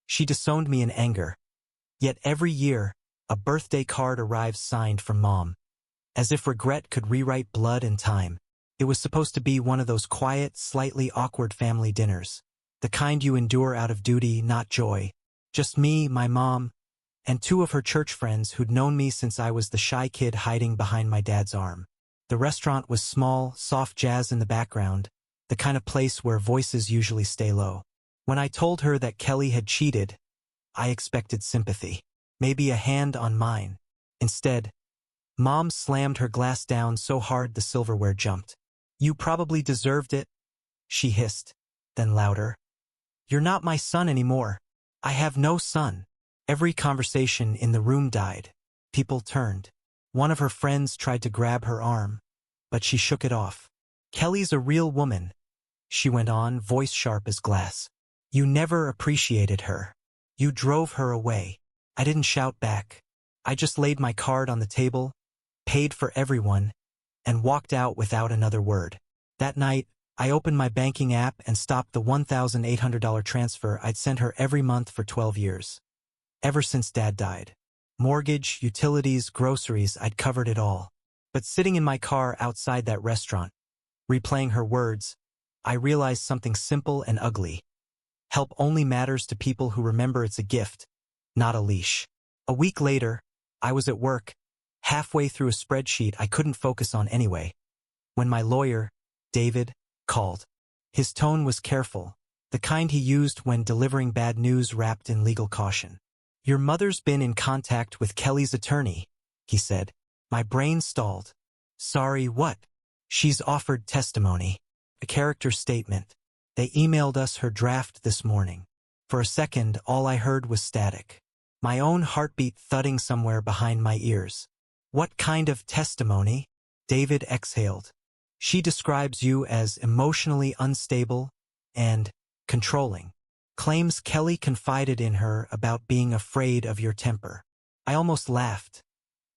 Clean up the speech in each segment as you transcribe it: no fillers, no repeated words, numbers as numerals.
She disowned me in anger. Yet every year, a birthday card arrives signed from Mom. As if regret could rewrite blood and time. It was supposed to be one of those quiet, slightly awkward family dinners. The kind you endure out of duty, not joy. Just me, my mom, and two of her church friends who'd known me since I was the shy kid hiding behind my dad's arm. The restaurant was small, soft jazz in the background, the kind of place where voices usually stay low. When I told her that Kelly had cheated, I expected sympathy. Maybe a hand on mine. Instead, Mom slammed her glass down so hard the silverware jumped. "You probably deserved it," she hissed, then louder. "You're not my son anymore. I have no son." Every conversation in the room died. People turned. One of her friends tried to grab her arm, but she shook it off. "Kelly's a real woman," she went on, voice sharp as glass. "You never appreciated her. You drove her away." I didn't shout back. I just laid my card on the table, paid for everyone, and walked out without another word. That night, I opened my banking app and stopped the $1,800 transfer I'd sent her every month for 12 years. Ever since Dad died. Mortgage, utilities, groceries, I'd covered it all. But sitting in my car outside that restaurant, replaying her words, I realized something simple and ugly. Help only matters to people who remember it's a gift, not a leash. A week later, I was at work, halfway through a spreadsheet I couldn't focus on anyway, when my lawyer, David, called. His tone was careful, the kind he used when delivering bad news wrapped in legal caution. "Your mother's been in contact with Kelly's attorney," he said. My brain stalled. "Sorry, what?" "She's offered testimony. A character statement. They emailed us her draft this morning." For a second, all I heard was static. My own heartbeat thudding somewhere behind my ears. "What kind of testimony?" David exhaled. "She describes you as emotionally unstable and controlling. Claims Kelly confided in her about being afraid of your temper." I almost laughed.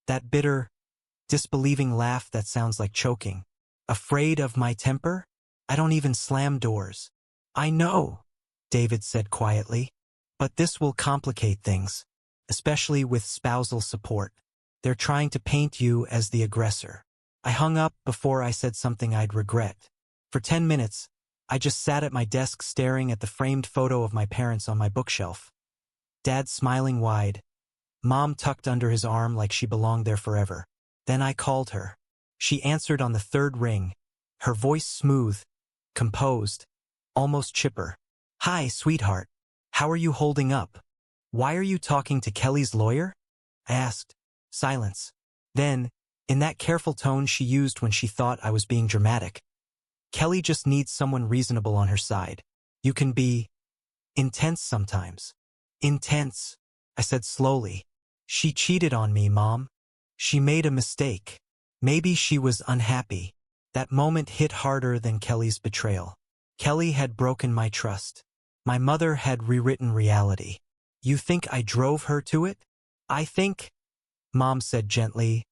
That bitter, disbelieving laugh that sounds like choking. "Afraid of my temper? I don't even slam doors." "I know," David said quietly. "But this will complicate things, especially with spousal support. They're trying to paint you as the aggressor." I hung up before I said something I'd regret. For 10 minutes, I just sat at my desk staring at the framed photo of my parents on my bookshelf. Dad smiling wide, Mom tucked under his arm like she belonged there forever. Then I called her. She answered on the third ring, her voice smooth, composed, almost chipper. "Hi, sweetheart. How are you holding up? Why are you talking to Kelly's lawyer?" I asked. Silence. Then, in that careful tone she used when she thought I was being dramatic, "Kelly just needs someone reasonable on her side. You can be intense sometimes." "Intense," I said slowly. "She cheated on me, Mom. She made a mistake. Maybe she was unhappy." That moment hit harder than Kelly's betrayal. Kelly had broken my trust. My mother had rewritten reality. "You think I drove her to it?" "I think," Mom said gently,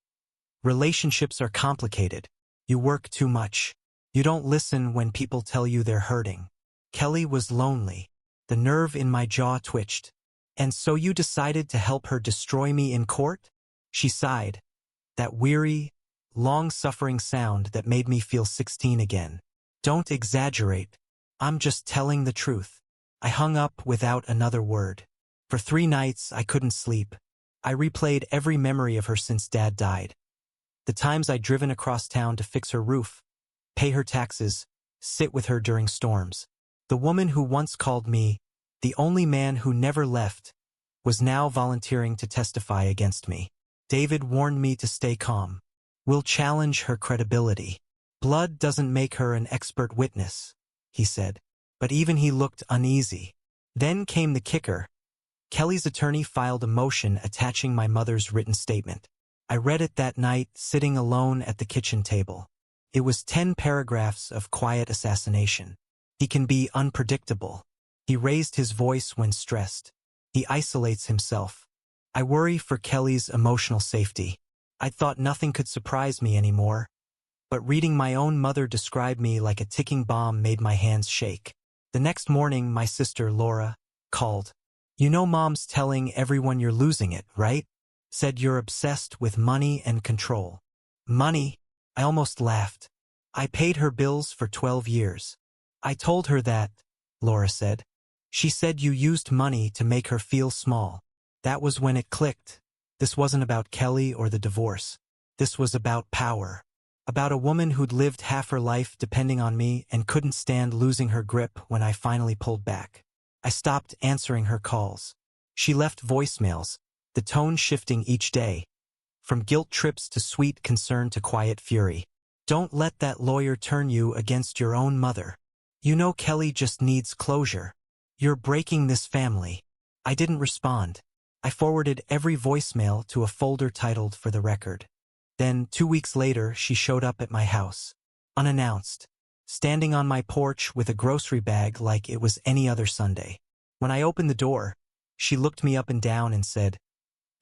"relationships are complicated. You work too much. You don't listen when people tell you they're hurting." Kelly was lonely. The nerve in my jaw twitched. "And so you decided to help her destroy me in court?" She sighed. That weary, long-suffering sound that made me feel 16 again. "Don't exaggerate. I'm just telling the truth." I hung up without another word. For 3 nights, I couldn't sleep. I replayed every memory of her since Dad died. The times I'd driven across town to fix her roof, pay her taxes, sit with her during storms. The woman who once called me the only man who never left was now volunteering to testify against me. David warned me to stay calm. "We'll challenge her credibility. Blood doesn't make her an expert witness," he said. But even he looked uneasy. Then came the kicker. Kelly's attorney filed a motion attaching my mother's written statement. I read it that night, sitting alone at the kitchen table. It was 10 paragraphs of quiet assassination. "He can be unpredictable. He raised his voice when stressed. He isolates himself. I worry for Kelly's emotional safety." I thought nothing could surprise me anymore, but reading my own mother describe me like a ticking bomb made my hands shake. The next morning, my sister, Laura, called. You know Mom's telling everyone you're losing it, right? Said you're obsessed with money and control. Money? I almost laughed. I paid her bills for 12 years. I told her that, Laura said. She said you used money to make her feel small. That was when it clicked. This wasn't about Kelly or the divorce. This was about power. About a woman who'd lived half her life depending on me and couldn't stand losing her grip when I finally pulled back. I stopped answering her calls. She left voicemails, the tone shifting each day, from guilt trips to sweet concern to quiet fury. Don't let that lawyer turn you against your own mother. You know Kelly just needs closure. You're breaking this family. I didn't respond. I forwarded every voicemail to a folder titled For the Record. Then, 2 weeks later, she showed up at my house, unannounced, standing on my porch with a grocery bag like it was any other Sunday. When I opened the door, she looked me up and down and said,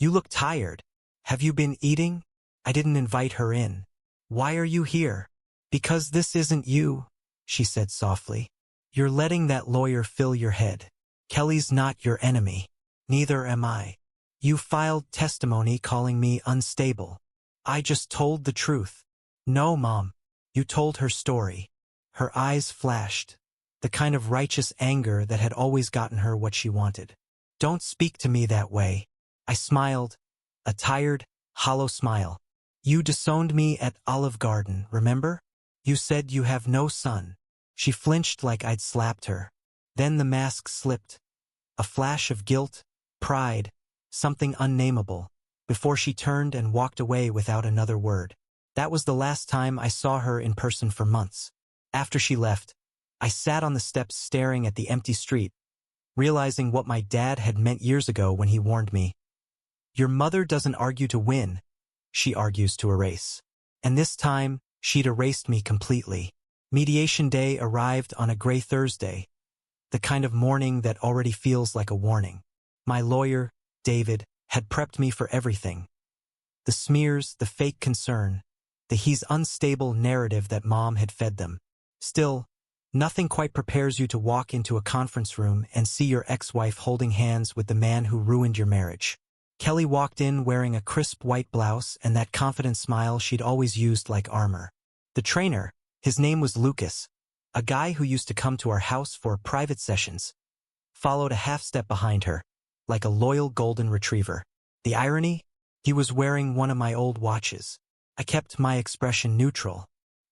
"You look tired. Have you been eating?" I didn't invite her in. "Why are you here?" "Because this isn't you," she said softly. "You're letting that lawyer fill your head. Kelly's not your enemy. Neither am I. You filed testimony calling me unstable. I just told the truth." "No, Mom." You told her story. Her eyes flashed, the kind of righteous anger that had always gotten her what she wanted. "Don't speak to me that way." I smiled, a tired, hollow smile. "You disowned me at Olive Garden, remember? You said you have no son." She flinched like I'd slapped her. Then the mask slipped. A flash of guilt, pride, something unnameable, before she turned and walked away without another word. That was the last time I saw her in person for months. After she left, I sat on the steps staring at the empty street, realizing what my dad had meant years ago when he warned me. Your mother doesn't argue to win, she argues to erase. And this time, she'd erased me completely. Mediation day arrived on a gray Thursday, the kind of morning that already feels like a warning. My lawyer, David, had prepped me for everything. The smears, the fake concern, the he's unstable narrative that Mom had fed them. Still, nothing quite prepares you to walk into a conference room and see your ex-wife holding hands with the man who ruined your marriage. Kelly walked in wearing a crisp white blouse and that confident smile she'd always used like armor. The trainer, his name was Lucas, a guy who used to come to our house for private sessions, followed a half-step behind her, like a loyal golden retriever. The irony? He was wearing one of my old watches. I kept my expression neutral.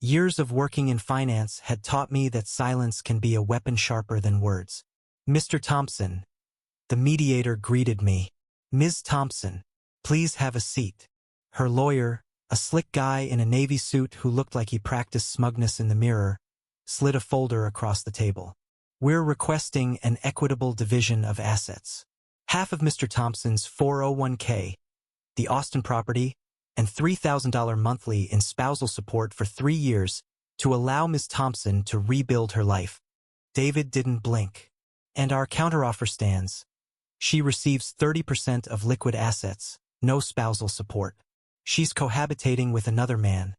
Years of working in finance had taught me that silence can be a weapon sharper than words. "Mr. Thompson." The mediator greeted me. "Ms. Thompson, please have a seat." Her lawyer, a slick guy in a navy suit who looked like he practiced smugness in the mirror, slid a folder across the table. "We're requesting an equitable division of assets. Half of Mr. Thompson's 401k, the Austin property, and $3,000 monthly in spousal support for 3 years to allow Ms. Thompson to rebuild her life." David didn't blink. "And our counteroffer stands. She receives 30% of liquid assets, no spousal support. She's cohabitating with another man.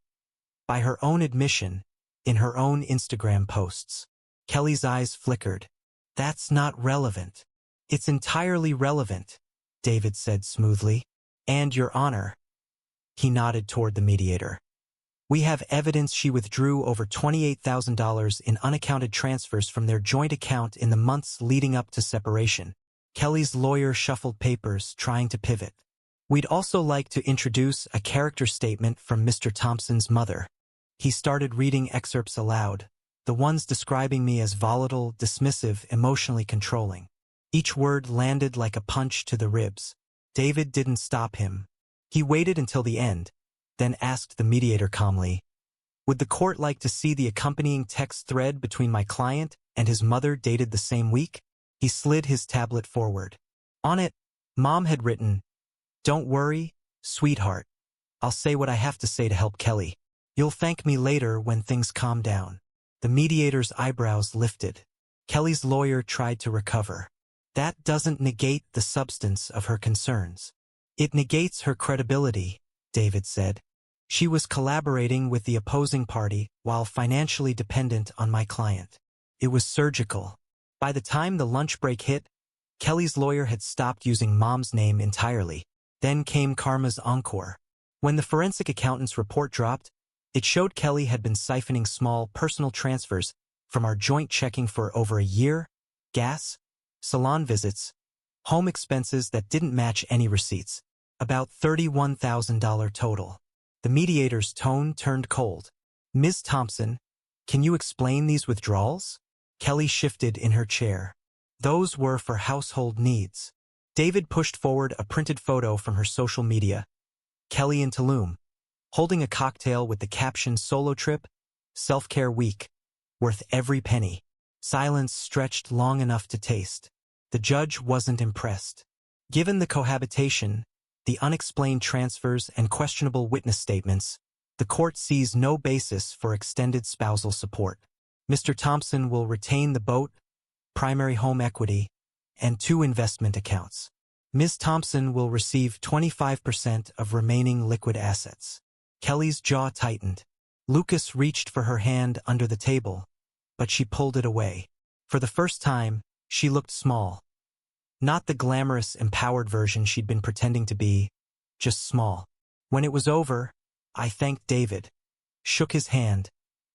By her own admission, in her own Instagram posts." Kelly's eyes flickered. "That's not relevant." "It's entirely relevant," David said smoothly. "And Your Honor." He nodded toward the mediator. "We have evidence she withdrew over $28,000 in unaccounted transfers from their joint account in the months leading up to separation." Kelly's lawyer shuffled papers, trying to pivot. "We'd also like to introduce a character statement from Mr. Thompson's mother." He started reading excerpts aloud, the ones describing me as volatile, dismissive, emotionally controlling. Each word landed like a punch to the ribs. David didn't stop him. He waited until the end, then asked the mediator calmly, "Would the court like to see the accompanying text thread between my client and his mother dated the same week?" He slid his tablet forward. On it, Mom had written, "Don't worry, sweetheart. I'll say what I have to say to help Kelly. You'll thank me later when things calm down." The mediator's eyebrows lifted. Kelly's lawyer tried to recover. "That doesn't negate the substance of her concerns. It negates her credibility," David said. "She was collaborating with the opposing party while financially dependent on my client. It was surgical. By the time the lunch break hit, Kelly's lawyer had stopped using Mom's name entirely. Then came karma's encore. When the forensic accountant's report dropped, it showed Kelly had been siphoning small personal transfers from our joint checking for over a year, gas, salon visits, home expenses that didn't match any receipts, about $31,000 total. The mediator's tone turned cold. Ms. Thompson, can you explain these withdrawals? Kelly shifted in her chair. Those were for household needs. David pushed forward a printed photo from her social media. Kelly in Tulum, holding a cocktail with the caption "Solo Trip, Self-Care Week, worth every penny." Silence stretched long enough to taste. The judge wasn't impressed. Given the cohabitation, the unexplained transfers and questionable witness statements, the court sees no basis for extended spousal support. Mr. Thompson will retain the boat, primary home equity, and 2 investment accounts. Ms. Thompson will receive 25% of remaining liquid assets. Kelly's jaw tightened. Lucas reached for her hand under the table, but she pulled it away. For the first time, she looked small. Not the glamorous, empowered version she'd been pretending to be, just small. When it was over, I thanked David, shook his hand,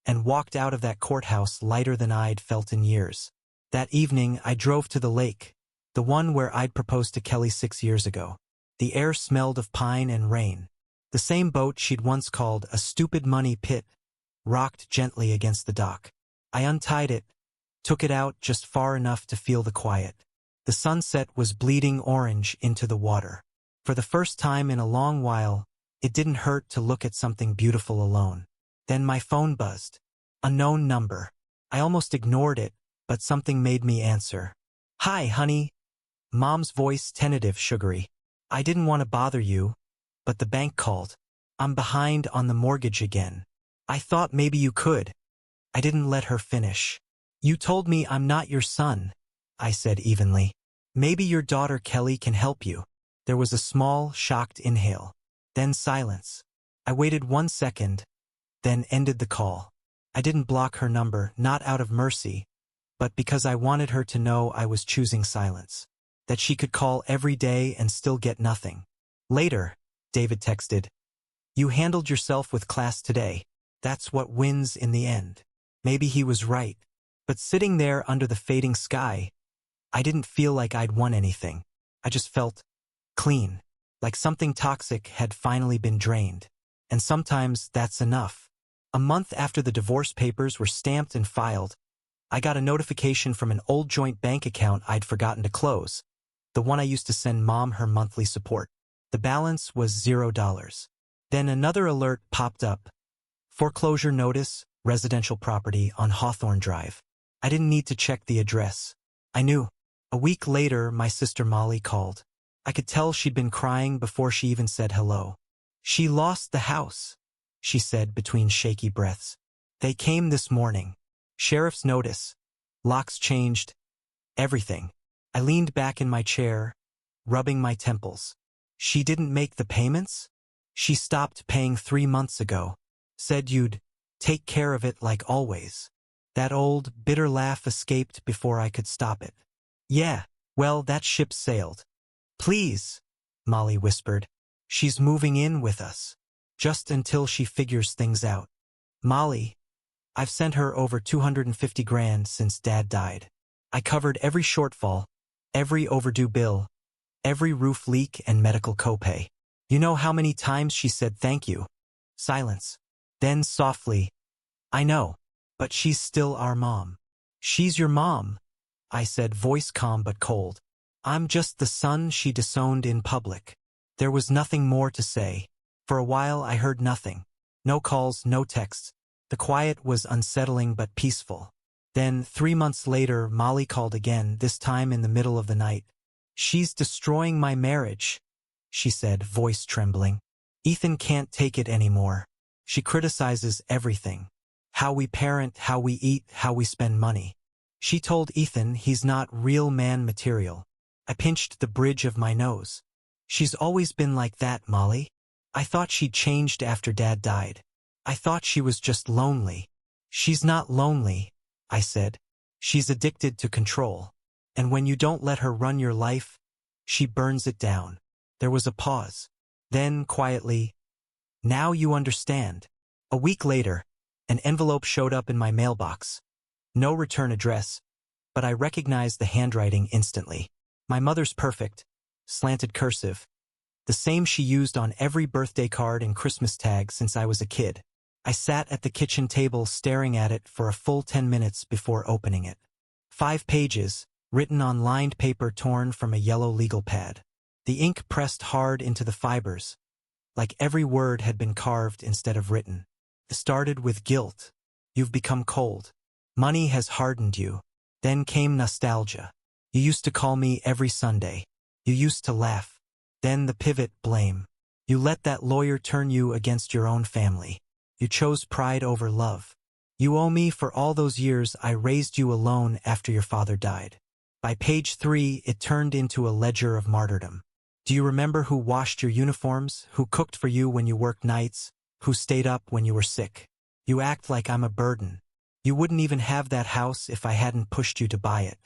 and walked out of that courthouse lighter than I'd felt in years. That evening, I drove to the lake, the one where I'd proposed to Kelly 6 years ago. The air smelled of pine and rain. The same boat she'd once called a stupid money pit rocked gently against the dock. I untied it, took it out just far enough to feel the quiet. The sunset was bleeding orange into the water. For the first time in a long while, it didn't hurt to look at something beautiful alone. Then my phone buzzed. Unknown number. I almost ignored it, but something made me answer. "Hi, honey." Mom's voice tentative, sugary. "I didn't want to bother you, but the bank called. I'm behind on the mortgage again. I thought maybe you could." I didn't let her finish. "You told me I'm not your son," I said evenly. "Maybe your daughter Kelly can help you." There was a small, shocked inhale. Then silence. I waited 1 second, then ended the call. I didn't block her number, not out of mercy, but because I wanted her to know I was choosing silence. That she could call every day and still get nothing. Later, David texted, "You handled yourself with class today. That's what wins in the end." Maybe he was right. But sitting there under the fading sky, I didn't feel like I'd won anything. I just felt clean, like something toxic had finally been drained. And sometimes that's enough. A month after the divorce papers were stamped and filed, I got a notification from an old joint bank account I'd forgotten to close, the one I used to send Mom her monthly support. The balance was $0. Then another alert popped up. Foreclosure notice, residential property on Hawthorne Drive. I didn't need to check the address. I knew. A week later, my sister Molly called. I could tell she'd been crying before she even said hello. "She lost the house," she said between shaky breaths. "They came this morning. Sheriff's notice. Locks changed. Everything." I leaned back in my chair, rubbing my temples. "She didn't make the payments? She stopped paying 3 months ago. Said you'd take care of it like always." That old, bitter laugh escaped before I could stop it. "Yeah, well, that ship sailed." "Please," Molly whispered. "She's moving in with us. Just until she figures things out." "Molly, I've sent her over 250 grand since Dad died. I covered every shortfall, every overdue bill, every roof leak and medical copay. You know how many times she said thank you?" Silence. Then softly, "I know, but she's still our mom." "She's your mom," I said, voice calm but cold. "I'm just the son she disowned in public." There was nothing more to say. For a while I heard nothing. No calls, no texts. The quiet was unsettling but peaceful. Then, 3 months later, Molly called again, this time in the middle of the night. "She's destroying my marriage," she said, voice trembling. "Ethan can't take it anymore. She criticizes everything. How we parent, how we eat, how we spend money. She told Ethan he's not real man material." I pinched the bridge of my nose. "She's always been like that, Molly. I thought she'd changed after Dad died. I thought she was just lonely." "She's not lonely," I said. "She's addicted to control. And when you don't let her run your life, she burns it down. There was a pause. Then, quietly, "Now you understand." A week later, an envelope showed up in my mailbox. No return address, but I recognized the handwriting instantly. My mother's perfect, slanted cursive, the same she used on every birthday card and Christmas tag since I was a kid. I sat at the kitchen table staring at it for a full 10 minutes before opening it. 5 pages, written on lined paper torn from a yellow legal pad. The ink pressed hard into the fibers, like every word had been carved instead of written. It started with guilt. "You've become cold. Money has hardened you." Then came nostalgia. "You used to call me every Sunday. You used to laugh." Then the pivot, blame. "You let that lawyer turn you against your own family. You chose pride over love. You owe me for all those years I raised you alone after your father died." By page 3, it turned into a ledger of martyrdom. "Do you remember who washed your uniforms, who cooked for you when you worked nights, who stayed up when you were sick? You act like I'm a burden. You wouldn't even have that house if I hadn't pushed you to buy it."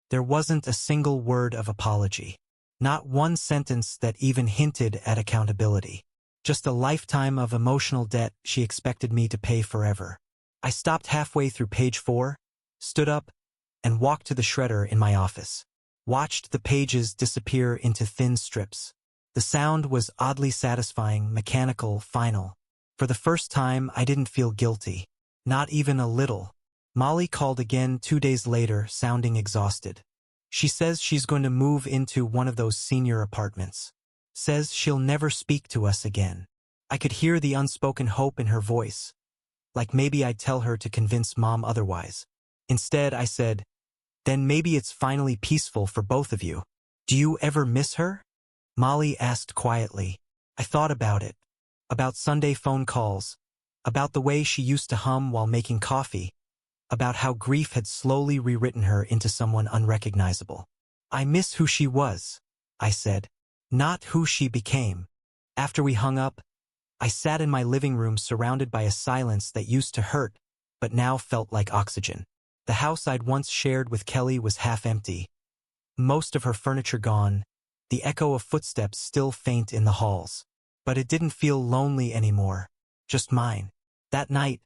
There wasn't a single word of apology. Not one sentence that even hinted at accountability. Just a lifetime of emotional debt she expected me to pay forever. I stopped halfway through page 4, stood up, and walked to the shredder in my office. Watched the pages disappear into thin strips. The sound was oddly satisfying, mechanical, final. For the first time, I didn't feel guilty. Not even a little. Molly called again 2 days later, sounding exhausted. She says she's going to move into one of those senior apartments. Says she'll never speak to us again. I could hear the unspoken hope in her voice. Like maybe I'd tell her to convince Mom otherwise. Instead, I said, "Then maybe it's finally peaceful for both of you." "Do you ever miss her?" Molly asked quietly. I thought about it. About Sunday phone calls. About the way she used to hum while making coffee. About how grief had slowly rewritten her into someone unrecognizable. "I miss who she was," I said. "Not who she became." After we hung up, I sat in my living room surrounded by a silence that used to hurt, but now felt like oxygen. The house I'd once shared with Kelly was half empty. Most of her furniture gone, the echo of footsteps still faint in the halls. But it didn't feel lonely anymore, just mine. That night,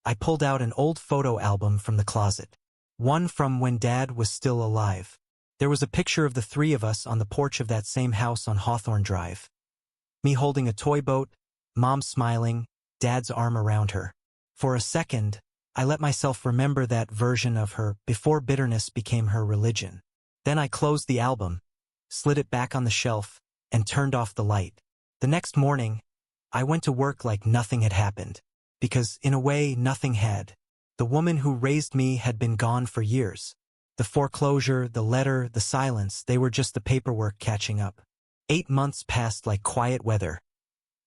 I pulled out an old photo album from the closet. One from when Dad was still alive. There was a picture of the 3 of us on the porch of that same house on Hawthorne Drive. Me holding a toy boat, Mom smiling, Dad's arm around her. For a second, I let myself remember that version of her before bitterness became her religion. Then I closed the album, slid it back on the shelf, and turned off the light. The next morning, I went to work like nothing had happened. Because, in a way, nothing had. The woman who raised me had been gone for years. The foreclosure, the letter, the silence, they were just the paperwork catching up. 8 months passed like quiet weather.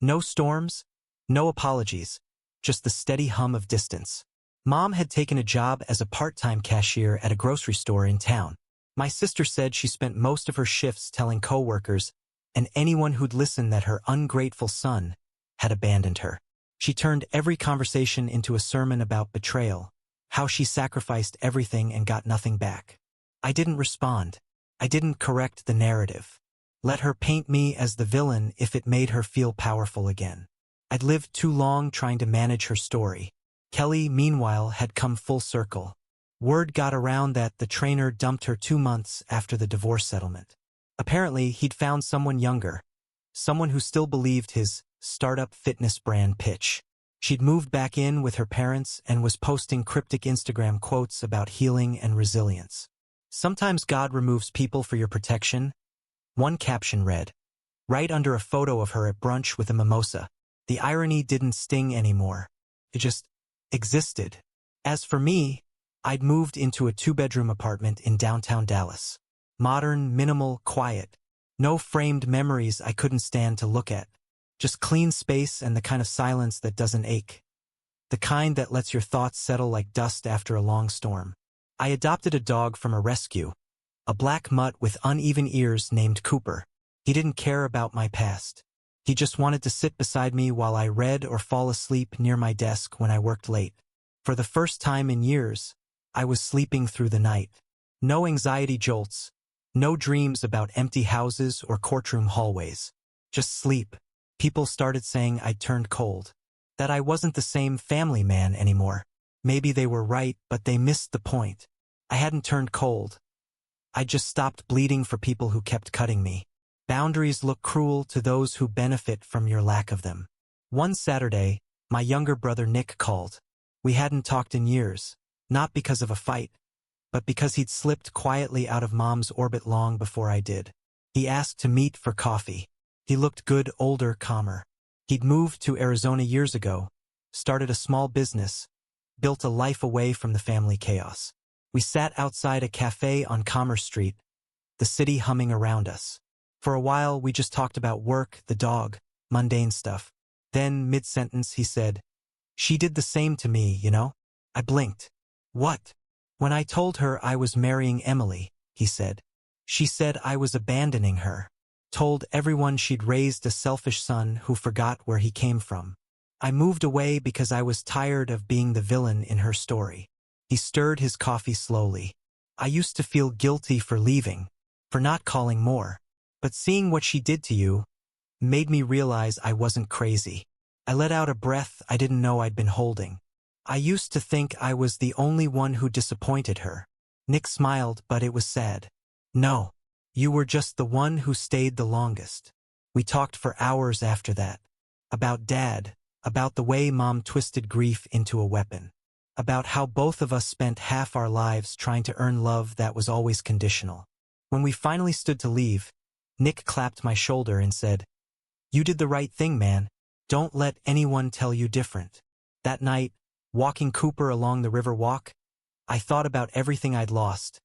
No storms, no apologies, just the steady hum of distance. Mom had taken a job as a part-time cashier at a grocery store in town. My sister said she spent most of her shifts telling coworkers and anyone who'd listen that her ungrateful son had abandoned her. She turned every conversation into a sermon about betrayal, how she sacrificed everything and got nothing back. I didn't respond. I didn't correct the narrative. Let her paint me as the villain if it made her feel powerful again. I'd lived too long trying to manage her story. Kelly, meanwhile, had come full circle. Word got around that the trainer dumped her 2 months after the divorce settlement. Apparently, he'd found someone younger, someone who still believed his startup fitness brand pitch. She'd moved back in with her parents and was posting cryptic Instagram quotes about healing and resilience. "Sometimes God removes people for your protection." One caption read, right under a photo of her at brunch with a mimosa. The irony didn't sting anymore. It just existed. As for me, I'd moved into a 2-bedroom apartment in downtown Dallas. Modern, minimal, quiet. No framed memories I couldn't stand to look at. Just clean space and the kind of silence that doesn't ache. The kind that lets your thoughts settle like dust after a long storm. I adopted a dog from a rescue, a black mutt with uneven ears named Cooper. He didn't care about my past. He just wanted to sit beside me while I read or fall asleep near my desk when I worked late. For the first time in years, I was sleeping through the night. No anxiety jolts, No dreams about empty houses or courtroom hallways. Just sleep. People started saying I'd turned cold. That I wasn't the same family man anymore. Maybe they were right, but they missed the point. I hadn't turned cold. I just stopped bleeding for people who kept cutting me. Boundaries look cruel to those who benefit from your lack of them. One Saturday, my younger brother Nick called. We hadn't talked in years, not because of a fight, but because he'd slipped quietly out of Mom's orbit long before I did. He asked to meet for coffee. He looked good, older, calmer. He'd moved to Arizona years ago, started a small business, built a life away from the family chaos. We sat outside a cafe on Commerce Street, the city humming around us. For a while, we just talked about work, the dog, mundane stuff. Then, mid-sentence, he said, "She did the same to me, you know?" I blinked. "What?" "When I told her I was marrying Emily," he said. "She said I was abandoning her. Told everyone she'd raised a selfish son who forgot where he came from. I moved away because I was tired of being the villain in her story." He stirred his coffee slowly. "I used to feel guilty for leaving, for not calling more. But seeing what she did to you made me realize I wasn't crazy." I let out a breath I didn't know I'd been holding. "I used to think I was the only one who disappointed her." Nick smiled, but it was sad. "No. You were just the one who stayed the longest." We talked for hours after that. About Dad, about the way Mom twisted grief into a weapon. About how both of us spent half our lives trying to earn love that was always conditional. When we finally stood to leave, Nick clapped my shoulder and said, "You did the right thing, man. Don't let anyone tell you different." That night, walking Cooper along the river walk, I thought about everything I'd lost,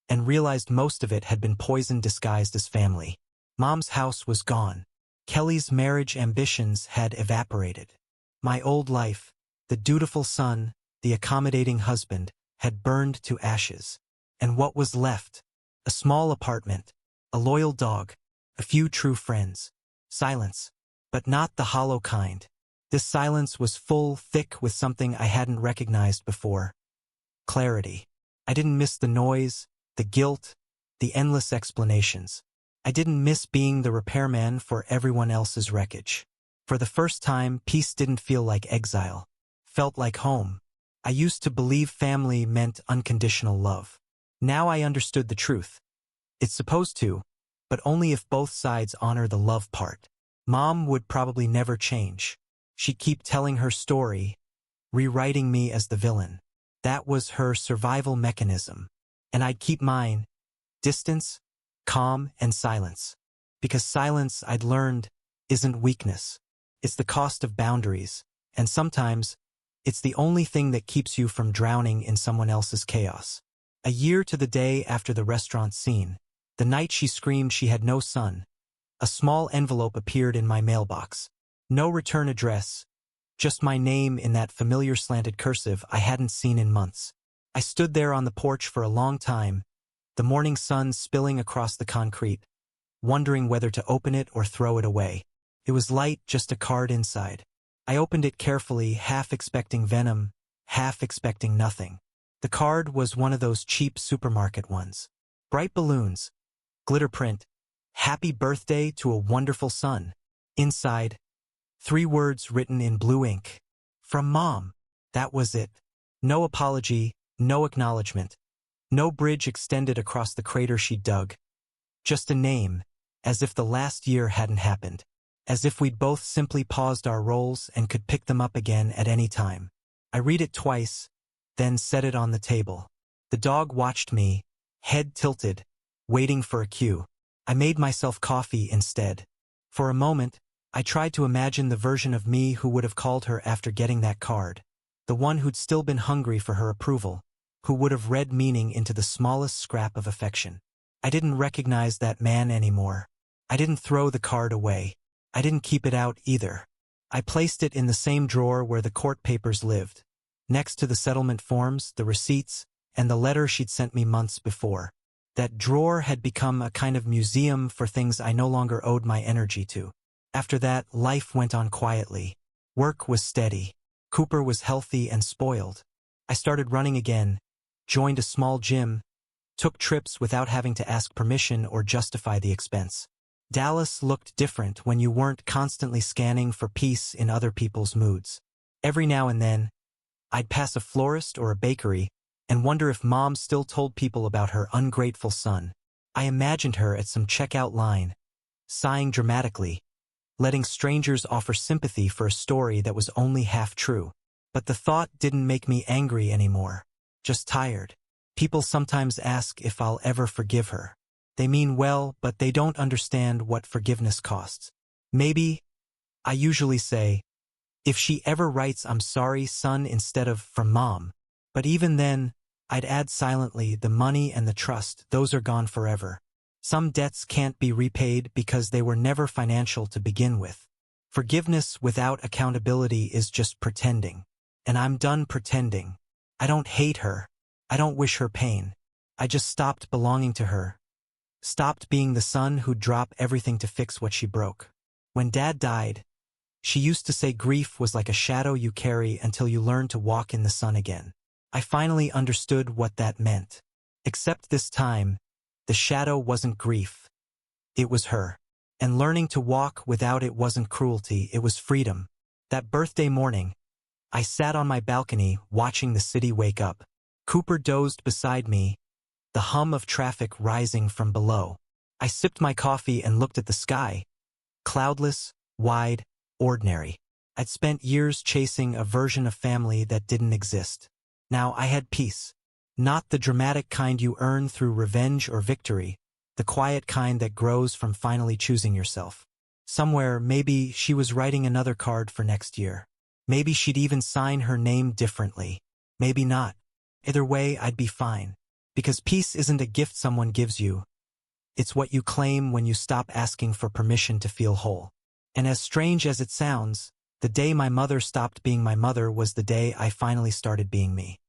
and realized most of it had been poison disguised as family. Mom's house was gone. Kelly's marriage ambitions had evaporated. My old life, the dutiful son, the accommodating husband, had burned to ashes. And what was left? A small apartment, a loyal dog, a few true friends. Silence, but not the hollow kind. This silence was full, thick with something I hadn't recognized before. Clarity. I didn't miss the noise, the guilt, the endless explanations. I didn't miss being the repairman for everyone else's wreckage. For the first time, peace didn't feel like exile. Felt like home. I used to believe family meant unconditional love. Now I understood the truth. It's supposed to, but only if both sides honor the love part. Mom would probably never change. She'd keep telling her story, rewriting me as the villain. That was her survival mechanism. And I'd keep mine. Distance, calm, and silence. Because silence, I'd learned, isn't weakness. It's the cost of boundaries. And sometimes, it's the only thing that keeps you from drowning in someone else's chaos. A year to the day after the restaurant scene, the night she screamed she had no son, a small envelope appeared in my mailbox. No return address, just my name in that familiar slanted cursive I hadn't seen in months. I stood there on the porch for a long time, the morning sun spilling across the concrete, wondering whether to open it or throw it away. It was light, just a card inside. I opened it carefully, half expecting venom, half expecting nothing. The card was one of those cheap supermarket ones. Bright balloons, glitter print, "Happy birthday to a wonderful son." Inside, 3 words written in blue ink. From Mom. That was it. No apology, no acknowledgement. No bridge extended across the crater she'd dug. Just a name, as if the last year hadn't happened. As if we'd both simply paused our roles and could pick them up again at any time. I read it twice, then set it on the table. The dog watched me, head tilted, waiting for a cue. I made myself coffee instead. For a moment, I tried to imagine the version of me who would have called her after getting that card. The one who'd still been hungry for her approval, who would have read meaning into the smallest scrap of affection. I didn't recognize that man anymore. I didn't throw the card away. I didn't keep it out either. I placed it in the same drawer where the court papers lived, next to the settlement forms, the receipts, and the letter she'd sent me months before. That drawer had become a kind of museum for things I no longer owed my energy to. After that, life went on quietly. Work was steady. Cooper was healthy and spoiled. I started running again, joined a small gym, took trips without having to ask permission or justify the expense. Dallas looked different when you weren't constantly scanning for peace in other people's moods. Every now and then, I'd pass a florist or a bakery and wonder if Mom still told people about her ungrateful son. I imagined her at some checkout line, sighing dramatically, letting strangers offer sympathy for a story that was only half true. But the thought didn't make me angry anymore, just tired. People sometimes ask if I'll ever forgive her. They mean well, but they don't understand what forgiveness costs. Maybe, I usually say, if she ever writes "I'm sorry, son" instead of "from Mom." But even then, I'd add silently, the money and the trust, those are gone forever. Some debts can't be repaid because they were never financial to begin with. Forgiveness without accountability is just pretending. And I'm done pretending. I don't hate her. I don't wish her pain. I just stopped belonging to her. Stopped being the son who'd drop everything to fix what she broke. When Dad died, she used to say grief was like a shadow you carry until you learn to walk in the sun again. I finally understood what that meant. Except this time, the shadow wasn't grief. It was her. And learning to walk without it wasn't cruelty, it was freedom. That birthday morning, I sat on my balcony watching the city wake up. Cooper dozed beside me, the hum of traffic rising from below. I sipped my coffee and looked at the sky. Cloudless, wide, ordinary. I'd spent years chasing a version of family that didn't exist. Now I had peace. Not the dramatic kind you earn through revenge or victory, the quiet kind that grows from finally choosing yourself. Somewhere, maybe she was writing another card for next year. Maybe she'd even sign her name differently. Maybe not. Either way, I'd be fine. Because peace isn't a gift someone gives you. It's what you claim when you stop asking for permission to feel whole. And as strange as it sounds, the day my mother stopped being my mother was the day I finally started being me.